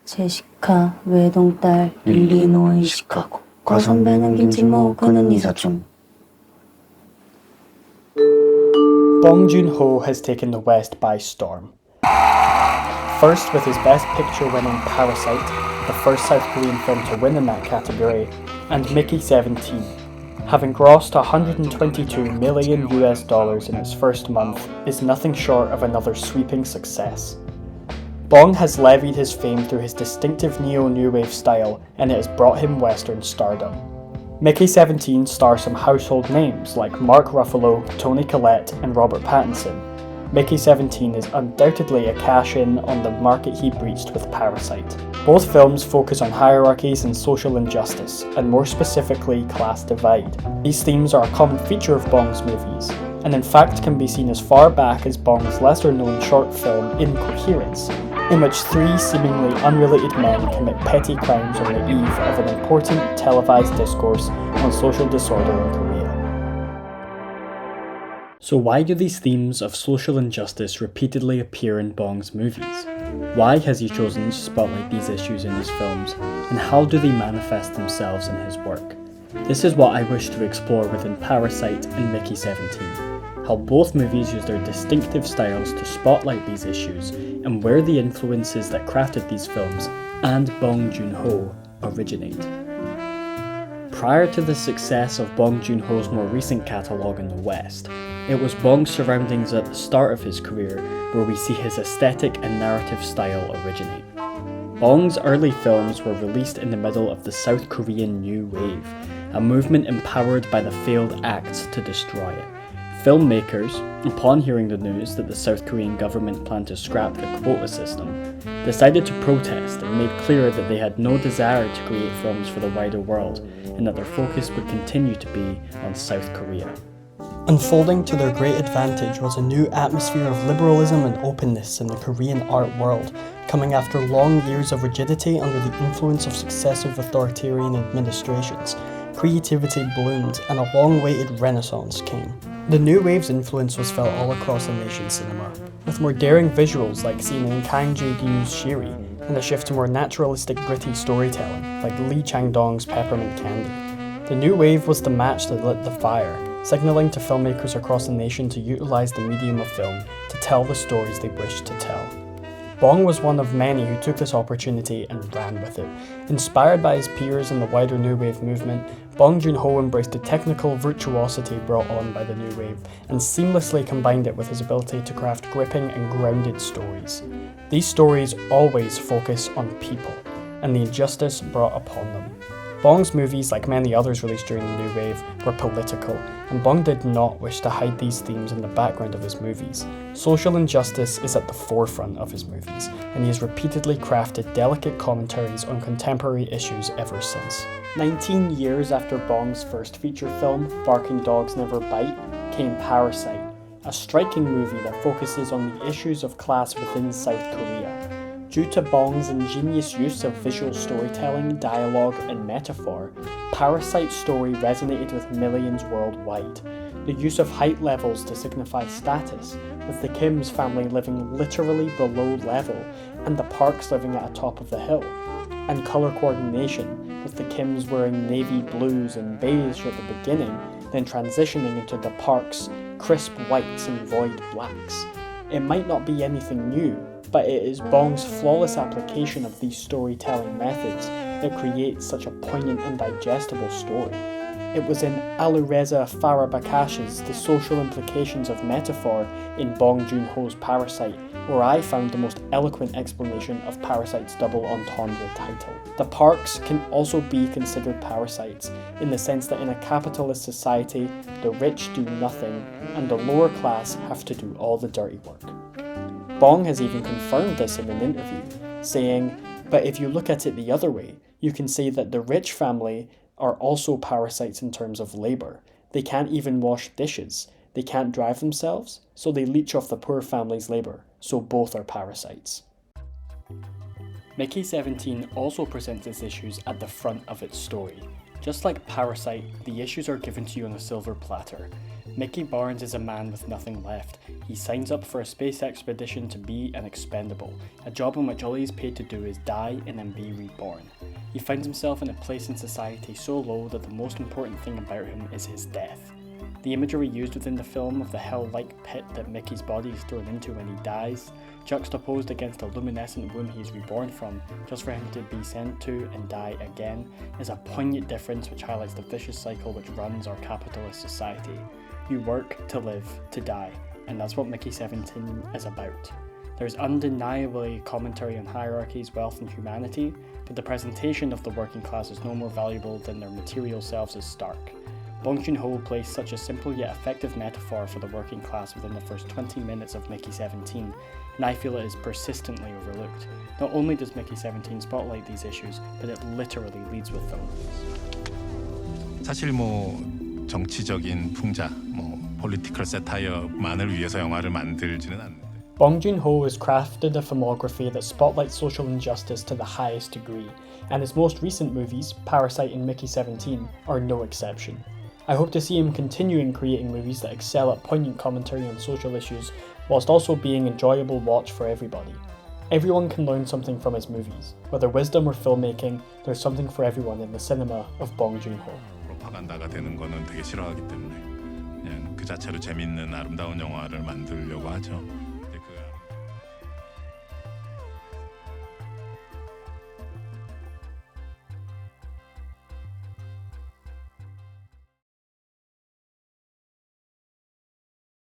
제시카 외동딸 일리노이 시카고 과선배는 김치모 그는 이사촌. Bong Joon-Ho has taken the West by storm. First with his Best Picture winning Parasite, the first South Korean film to win in that category, and Mickey 17, having grossed $122 million in its first month, is nothing short of another sweeping success. Bong has levied his fame through his distinctive neo-new wave style, and it has brought him Western stardom. Mickey 17 stars some household names like Mark Ruffalo, Toni Collette, and Robert Pattinson. Mickey 17 is undoubtedly a cash-in on the market he breached with Parasite. Both films focus on hierarchies and social injustice, and more specifically class divide. These themes are a common feature of Bong's movies, and in fact can be seen as far back as Bong's lesser-known short film Incoherence, in which three seemingly unrelated men commit petty crimes on the eve of an important televised discourse on social disorder in Korea. So why do these themes of social injustice repeatedly appear in Bong's movies? Why has he chosen to spotlight these issues in his films, and how do they manifest themselves in his work? This is what I wish to explore within Parasite and Mickey 17. How both movies use their distinctive styles to spotlight these issues, and where the influences that crafted these films and Bong Joon-Ho originate. Prior to the success of Bong Joon-Ho's more recent catalogue in the West, it was Bong's surroundings at the start of his career where we see his aesthetic and narrative style originate. Bong's early films were released in the middle of the South Korean New Wave, a movement empowered by the failed acts to destroy it. Filmmakers, upon hearing the news that the South Korean government planned to scrap the quota system, decided to protest and made clear that they had no desire to create films for the wider world and that their focus would continue to be on South Korea. Unfolding to their great advantage was a new atmosphere of liberalism and openness in the Korean art world, coming after long years of rigidity under the influence of successive authoritarian administrations. Creativity bloomed and a long-awaited renaissance came. The New Wave's influence was felt all across the nation's cinema, with more daring visuals like seen in Kang Jae-gyu's Shiri, and a shift to more naturalistic gritty storytelling like Lee Chang-dong's Peppermint Candy. The New Wave was the match that lit the fire, signalling to filmmakers across the nation to utilise the medium of film to tell the stories they wished to tell. Bong was one of many who took this opportunity and ran with it. Inspired by his peers in the wider New Wave movement, Bong Joon-Ho embraced the technical virtuosity brought on by the New Wave and seamlessly combined it with his ability to craft gripping and grounded stories. These stories always focus on people and the injustice brought upon them. Bong's movies, like many others released during the New Wave, were political, and Bong did not wish to hide these themes in the background of his movies. Social injustice is at the forefront of his movies, and he has repeatedly crafted delicate commentaries on contemporary issues ever since. 19 years after Bong's first feature film, Barking Dogs Never Bite, came Parasite, a striking movie that focuses on the issues of class within South Korea. Due to Bong's ingenious use of visual storytelling, dialogue, and metaphor, Parasite's story resonated with millions worldwide. The use of height levels to signify status, with the Kim's family living literally below level, and the Parks living at the top of the hill, and colour coordination, with the Kims wearing navy blues and beige at the beginning, then transitioning into the Parks' crisp whites and void blacks. It might not be anything new, but it is Bong's flawless application of these storytelling methods that creates such a poignant and digestible story. It was in Alireza Farahbakash's The Social Implications of Metaphor in Bong Joon-Ho's Parasite where I found the most eloquent explanation of Parasite's double entendre title. The Parks can also be considered parasites, in the sense that in a capitalist society, the rich do nothing and the lower class have to do all the dirty work. Bong has even confirmed this in an interview, saying, "But if you look at it the other way, you can say that the rich family are also parasites in terms of labour. They can't even wash dishes. They can't drive themselves, so they leech off the poor family's labour, so both are parasites." Mickey 17 also presents its issues at the front of its story. Just like Parasite, the issues are given to you on a silver platter. Mickey Barnes is a man with nothing left. He signs up for a space expedition to be an expendable, a job in which all he is paid to do is die and then be reborn. He finds himself in a place in society so low that the most important thing about him is his death. The imagery used within the film of the hell-like pit that Mickey's body is thrown into when he dies, juxtaposed against the luminescent womb he is reborn from, just for him to be sent to and die again, is a poignant difference which highlights the vicious cycle which runs our capitalist society. You work to live, to die, and that's what Mickey 17 is about. There's undeniably commentary on hierarchies, wealth and humanity, but the presentation of the working class is no more valuable than their material selves is stark. Bong Joon-Ho placed such a simple yet effective metaphor for the working class within the first 20 minutes of Mickey 17, and I feel it is persistently overlooked. Not only does Mickey 17 spotlight these issues, but it literally leads with them. 사실 정치적인 풍자, political satire만을 위해서 영화를 만들지는 않는데. Bong Joon-Ho has crafted a filmography that spotlights social injustice to the highest degree, and his most recent movies, Parasite and Mickey 17, are no exception. I hope to see him continuing creating movies that excel at poignant commentary on social issues, whilst also being enjoyable watch for everybody. Everyone can learn something from his movies. Whether wisdom or filmmaking, there's something for everyone in the cinema of Bong Joon-Ho. 프로파간다가 되는 거는 되게 싫어하기 때문에 그냥 그 자체로 재밌는 아름다운 영화를 만들려고 하죠.